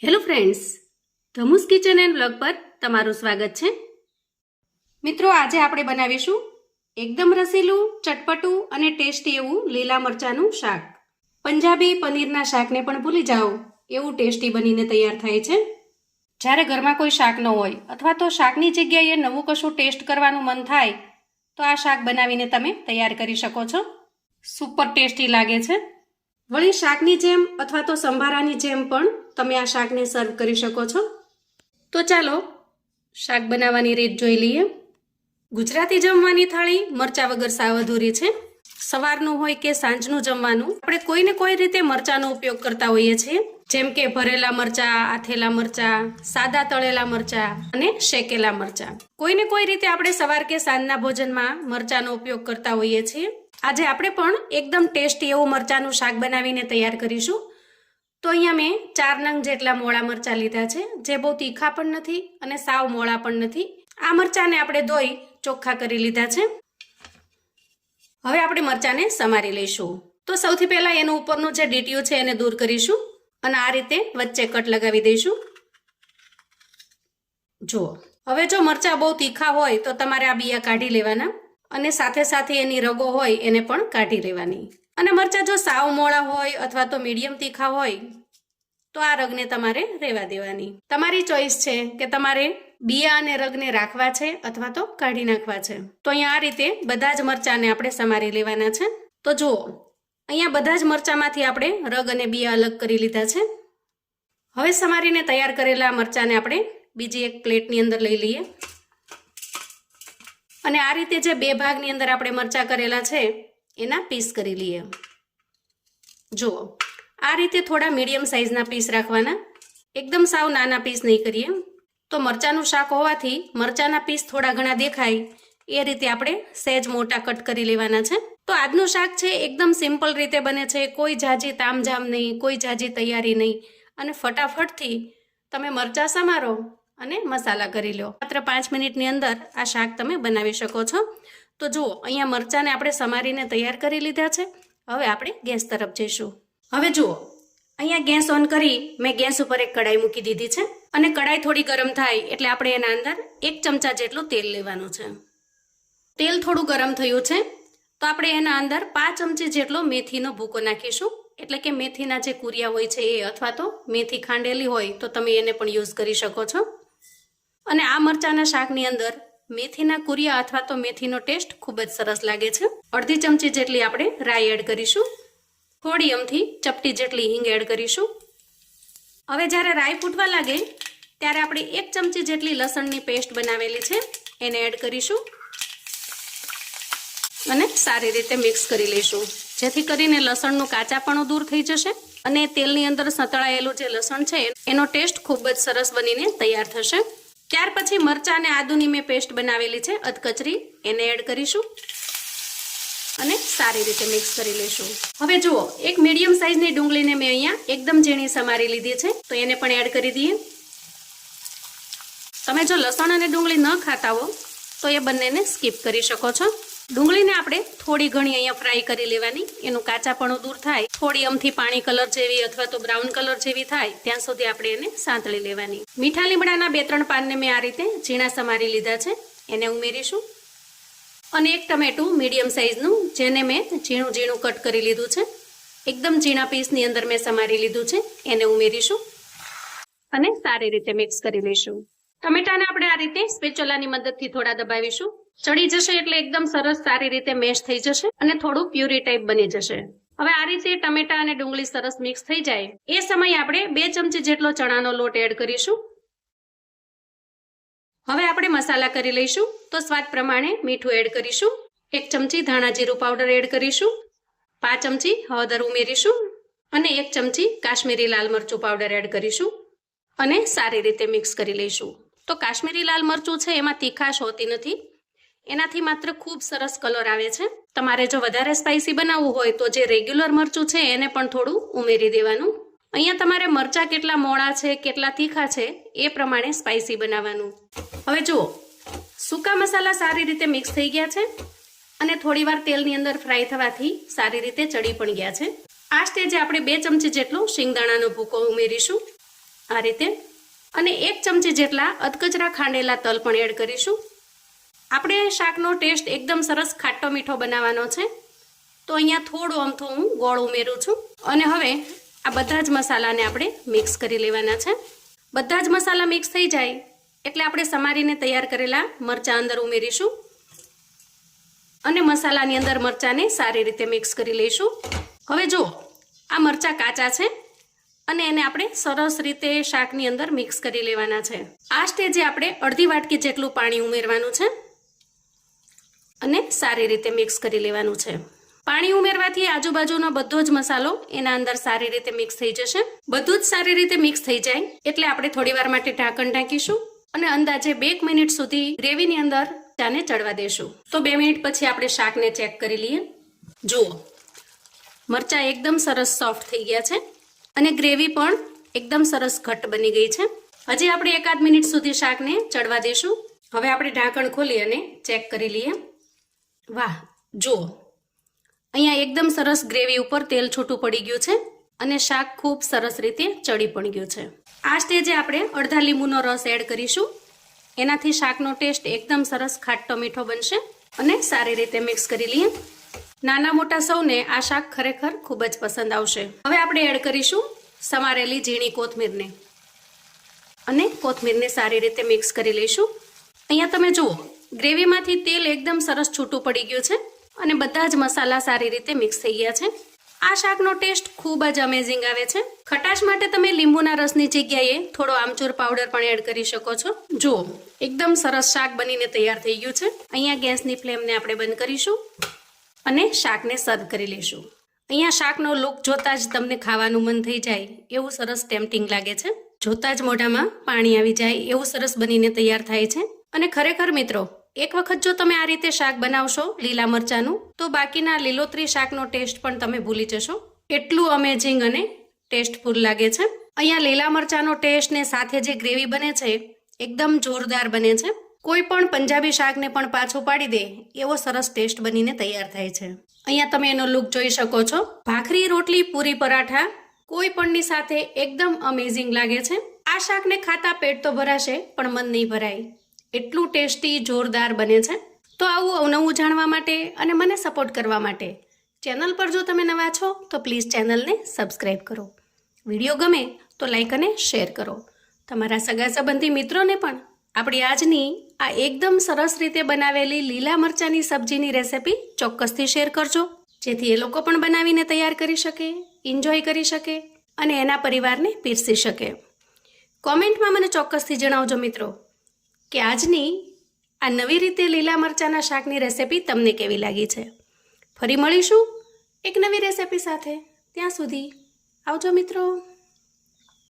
Hello friends, Dhamus kitchen and blog પર તમારું સ્વાગત છે. મિત્રો, આજે આપણે બનાવીશું એકદમ રસીલું, ચટપટું અને ટેસ્ટી એવું લીલા મરચાંનું શાક. પંજાબી પનીરના શાકને પણ ભૂલી જાઓ એવું ટેસ્ટી બનીને તૈયાર થાય છે. જ્યારે ઘરમાં કોઈ શાક ન હોય અથવા તો શાકની જગ્યાએ નવું કશું ટેસ્ટ કરવાનું મન થાય તો આ શાક બનાવીને તમે તૈયાર કરી શકો છો. સુપર ટેસ્ટી લાગે છે. વળી શાકની જેમ અથવા તો સંભારાની જેમ પણ તમે આ શાકને સર્વ કરી શકો છો. તો ચાલો શાક બનાવવાની રીત જોઈ લઈએ. ગુજરાતી જમવાની થાળી મરચાં વગર સાવ અધૂરી છે. સવારનું હોય કે સાંજનું જમવાનું, આપણે કોઈને કોઈ રીતે મરચાંનો ઉપયોગ કરતા હોઈએ છીએ, જેમ કે ભરેલા મરચાં, આથેલા મરચાં, સાદા તળેલા મરચાં અને શેકેલા મરચાં. કોઈને કોઈ રીતે આપણે સવાર કે સાંજના ભોજનમાં મરચાંનો ઉપયોગ કરતા હોઈએ છીએ. આજે આપણે પણ એકદમ ટેસ્ટી એવું મરચાંનું શાક બનાવીને તૈયાર કરીશું. તો અહીંયા મેં 4 નંગ જેટલા મોળા મરચાં લીધા છે, જે બહુ તીખા પણ નથી અને સાવ મોળા પણ નથી. આ મરચાંને આપણે ધોઈ ચોખ્ખા કરી લીધા છે. હવે આપણે મરચાંને સમારી લઈશું. તો સૌથી પહેલા એનું ઉપરનું જે ડીટીયું છે એને દૂર કરીશું અને આ રીતે વચ્ચે કટ લગાવી દઈશું. જુઓ, હવે જો મરચાં બહુ તીખા હોય તો તમારે આ બિયા કાઢી લેવાના અને સાથે સાથે એની રગો હોય એને પણ કાઢી લેવાની. અને મરચાં જો સાવ મોળા હોય અથવા તો મીડિયમ તીખા હોય તો આ રગને તમારે રહેવા દેવાની. તમારી ચોઈસ છે કે તમારે બિયા અને રગને રાખવા છે અથવા તો કાઢી નાખવા છે. તો અહીંયા આ રીતે બધા જ મરચાંને આપણે સમારી લેવાના છે. તો જુઓ, અહીંયા બધા જ મરચાંમાંથી આપણે રગ અને બિયા અલગ કરી લીધા છે. હવે સમારીને તૈયાર કરેલા મરચાંને આપણે બીજી એક પ્લેટની અંદર લઈ લઈએ અને આ રીતે જે બે ભાગની અંદર આપણે મરચાં કરેલા છે એના પીસ કરી લઈએ. જુઓ, આ રીતે થોડા મીડિયમ સાઇઝના પીસ રાખવાના, એકદમ સાવ નાના પીસ નહીં કરીએ. તો મરચાંનું શાક હોવાથી મરચાંના પીસ થોડા ઘણા દેખાય એ રીતે આપણે સહેજ મોટા કટ કરી લેવાના છે. તો આજનું શાક છે એકદમ સિમ્પલ રીતે બને છે. કોઈ ઝાઝી તામઝામ નહીં, કોઈ ઝાઝી તૈયારી નહીં અને ફટાફટથી તમે મરચાં સમારો અને મસાલા કરી લો. માત્ર 5 મિનિટની અંદર આ શાક તમે બનાવી શકો છો. તો જુઓ, અહીંયા મરચાંને આપણે સમારીને તૈયાર કરી લીધા છે. હવે આપણે ગેસ તરફ જઈશું. હવે જુઓ, અહીંયા ગેસ ઓન કરી મેં ગેસ ઉપર એક કડાઈ મૂકી દીધી છે અને કડાઈ થોડી ગરમ થાય એટલે આપણે એના અંદર 1 ચમચા જેટલું તેલ લેવાનું છે. તેલ થોડું ગરમ થયું છે તો આપણે એના અંદર 5 ચમચી જેટલો મેથીનો ભૂકો નાખીશું. એટલે કે મેથીના જે કુરિયા હોય છે એ, અથવા તો મેથી ખાંડેલી હોય તો તમે એને પણ યુઝ કરી શકો છો. અને આ મરચાંના શાકની અંદર મેથીના કુરિયા અથવા તો મેથીનો ટેસ્ટ ખૂબ જ સરસ લાગે છે. અડધી ચમચી જેટલી આપણે રાઈ એડ કરીશું. થોડી અમથી ચપટી જેટલી હિંગ એડ કરીશું. હવે જ્યારે રાઈ ફૂટવા લાગે ત્યારે આપણે 1 ચમચી જેટલી લસણની પેસ્ટ બનાવેલી છે એને એડ કરીશું અને સારી રીતે મિક્સ કરી લઈશું, જેથી કરીને લસણનું કાચાપણું દૂર થઈ જશે અને તેલની અંદર સતળાયેલું જે લસણ છે એનો ટેસ્ટ ખૂબ જ સરસ બનીને તૈયાર થશે. ત્યાર પછી મરચાં અને આદુની મેં પેસ્ટ બનાવેલી છે અધકચરી, એને એડ કરીશું અને સારી રીતે મિક્સ કરી લઈશું. હવે જુઓ, એક મીડિયમ સાઇઝની ડુંગળીને મેં અહીંયા એકદમ ઝીણી સમારી લીધી છે તો એને પણ એડ કરી દઈએ. તમે જો લસણ અને ડુંગળી ન ખાતા હો તો એ બંનેને સ્કીપ કરી શકો છો. ડુંગળીને આપણે થોડી ઘણી અહીંયા ફ્રાય કરી લેવાની, એનું કાચાપણું દૂર થાય, થોડી અમથી પાણી કલર જેવી અથવા તો બ્રાઉન કલર જેવી થાય ત્યાં સુધી આપણે એને સાંતળી લેવાની. મીઠા લીમડાના 2-3 પાનને મેં આ રીતે ઝીણા સમારી લીધા છે, એને ઉમેરીશું. અને એક ટમેટું મીડિયમ સાઇઝનું જેને મેં ઝીણું ઝીણું કટ કરી લીધું છે, એકદમ ઝીણા પીસની અંદર મેં સમારી લીધું છે, એને ઉમેરીશું અને સારી રીતે મિક્સ કરી લઈશું. ટમેટાને આપણે આ રીતે સ્પેચ્યુલાની મદદથી થોડા દબાવીશું. ચડી જશે એટલે એકદમ સરસ સારી રીતે મેશ થઈ જશે અને થોડું પ્યુરી ટાઈપ બની જશે. હવે આ રીતે ટમેટા અને ડુંગળી સરસ મિક્સ થઈ જાય એ સમયે આપણે 2 ચમચી જેટલો ચણાનો લોટ એડ કરીશું. હવે આપણે મસાલા કરી લઈશું. તો સ્વાદ પ્રમાણે મીઠું એડ કરીશું, 1 ચમચી ધાણા જીરું પાવડર એડ કરીશું, 5 ચમચી હળદર ઉમેરીશું અને 1 ચમચી કાશ્મીરી લાલ મરચું પાવડર એડ કરીશું અને સારી રીતે મિક્સ કરી લઈશું. તો કાશ્મીરી લાલ મરચું છે એમાં તીખાશ હોતી નથી, એનાથી માત્ર ખૂબ સરસ કલર આવે છે. તમારે જો વધારે સ્પાઇસી બનાવવું હોય તો જે રેગ્યુલર મરચું છે એને પણ થોડું ઉમેરી દેવાનું. અહીંયા તમારે મરચાં કેટલા મોળા છે, કેટલા તીખા છે એ પ્રમાણે સ્પાઇસી બનાવવાનું. હવે જુઓ, સૂકા મસાલા સારી રીતે મિક્સ થઈ ગયા છે અને થોડીવાર તેલની અંદર ફ્રાય થવાથી સારી રીતે ચડી પણ ગયા છે. આ સ્ટેજે આપણે 2 ચમચી જેટલો શિંગદાણાનો ભૂકો ઉમેરીશું આ રીતે, અને 1 ચમચી જેટલા અધકચરા ખાંડેલા તલ પણ એડ કરીશું. આપણે શાકનો ટેસ્ટ એકદમ સરસ ખાટો મીઠો બનાવવાનો છે, તો અહીંયા થોડું અમથું હું ગોળ ઉમેરું છું. અને હવે આ બધા જ મસાલાને આપણે મિક્સ કરી લેવાના છે. બધા જ મસાલા મિક્સ થઈ જાય એટલે આપણે સમારીને તૈયાર કરેલા મરચાં અંદર ઉમેરીશું અને મસાલાની અંદર મરચાંને સારી રીતે મિક્સ કરી લઈશું. હવે જો આ મરચાં કાચા છે અને એને આપણે સરસ રીતે શાકની અંદર મિક્સ કરી લેવાના છે. આ સ્ટેજે આપણે અડધી વાટકી જેટલું પાણી ઉમેરવાનું છે અને સારી રીતે મિક્સ કરી લેવાનું છે. પાણી ઉમેરવાથી આજુબાજુનો બધો જ મસાલો એના અંદર સારી રીતે મિક્સ થઈ જશે. બધું જ સારી રીતે મિક્સ થઈ જાય એટલે આપણે થોડીવાર માટે ઢાંકણ ઢાંકીશું અને અંદાજે 2 મિનિટ સુધી ગ્રેવીની અંદર ચાને ચડવા દેશું. તો 2 મિનિટ પછી આપણે શાકને ચેક કરી લઈએ. જુઓ, મરચાં એકદમ સરસ સોફ્ટ થઈ ગયા છે અને ગ્રેવી પણ એકદમ સરસ ઘટ્ટ બની ગઈ છે. હજી આપણે 1 મિનિટ સુધી શાકને ચડવા દેશું. હવે આપણે ઢાંકણ ખોલી અને ચેક કરી લઈએ. વાહ, જુઓ, અહીંયા એકદમ સરસ ગ્રેવી ઉપર તેલ છૂટું પડી ગયું છે અને શાક ખૂબ સરસ રીતે ચડી પણ ગયું છે. આ સ્ટેજે આપણે અડધા લીંબુનો રસ એડ કરીશું. એનાથી શાકનો ટેસ્ટ એકદમ સરસ ખાટો મીઠો બનશે અને સારી રીતે મિક્સ કરી લઈએ. નાના મોટા સૌને આ શાક ખરેખર ખૂબ જ પસંદ આવશે. હવે આપણે એડ કરીશું સમારેલી ઝીણી કોથમીરને અને કોથમીરને સારી રીતે મિક્સ કરી લઈશું. અહીંયા તમે જુઓ, ગ્રેવીમાંથી તેલ એકદમ સરસ છૂટું પડી ગયું છે અને બધા જ મસાલા સારી રીતે મિક્સ થઈ ગયા છે. આ શાકનો ટેસ્ટ ખૂબ જ અમેઝિંગ આવે છે. ખટાશ માટે તમે લીંબુના રસની જગ્યાએ થોડો આમચૂર પાવડર પણ એડ કરી શકો છો. જુઓ, એકદમ સરસ શાક બનીને તૈયાર થઈ ગયું છે. અહીંયા ગેસની ફ્લેમને આપણે બંધ કરીશું અને શાકને સર્વ કરી લઈશું. અહીંયા શાકનો લુક જોતાં જ તમને ખાવાનું મન થઈ જાય એવું સરસ ટેમ્પટિંગ લાગે છે. જોતાં જ મોઢામાં પાણી આવી જાય એવું સરસ બનીને તૈયાર થાય છે. અને ખરેખર મિત્રો, એક વખત જો તમે આ રીતે શાક બનાવશો લીલા મરચાંનું, તો બાકીના લીલોતરી શાકનો ટેસ્ટ પણ તમે ભૂલી જશો. એટલું અમેઝિંગ અને ટેસ્ટફુલ લાગે છે. અહીંયા લીલા મરચાંનો ટેસ્ટ ને સાથે જે ગ્રેવી બને છે એકદમ જોરદાર બને છે. કોઈ પણ પંજાબી શાકને પણ પાછું પાડી દે એવો સરસ ટેસ્ટ બનીને તૈયાર થાય છે. અહીંયા તમે એનો લુક જોઈ શકો છો. ભાખરી, રોટલી, પૂરી, પરાઠા કોઈ પણની સાથે એકદમ અમેઝિંગ લાગે છે. આ શાકને ખાતા પેટ તો ભરાશે પણ મન નહીં ભરાય, એટલું ટેસ્ટી જોરદાર બને છે. તો આવું અવનવું જાણવા માટે અને મને સપોર્ટ કરવા માટે ચેનલ પર જો તમે નવા છો તો પ્લીઝ ચેનલને સબસ્ક્રાઈબ કરો. વિડીયો ગમે તો લાઈક અને શેર કરો. તમારા સગા સંબંધી મિત્રોને પણ આપણી આજની આ એકદમ સરસ રીતે બનાવેલી લીલા મરચાંની સબ્જીની રેસિપી ચોક્કસથી શેર કરજો, જેથી એ લોકો પણ બનાવીને તૈયાર કરી શકે, એન્જોય કરી શકે અને એના પરિવારને પીરસી શકે. કોમેન્ટમાં મને ચોક્કસથી જણાવજો મિત્રો કે આજની આ નવી રીતે લીલા મરચાંના શાકની રેસિપી તમને કેવી લાગી છે. ફરી મળીશું એક નવી રેસિપી સાથે. ત્યાં સુધી આવજો મિત્રો.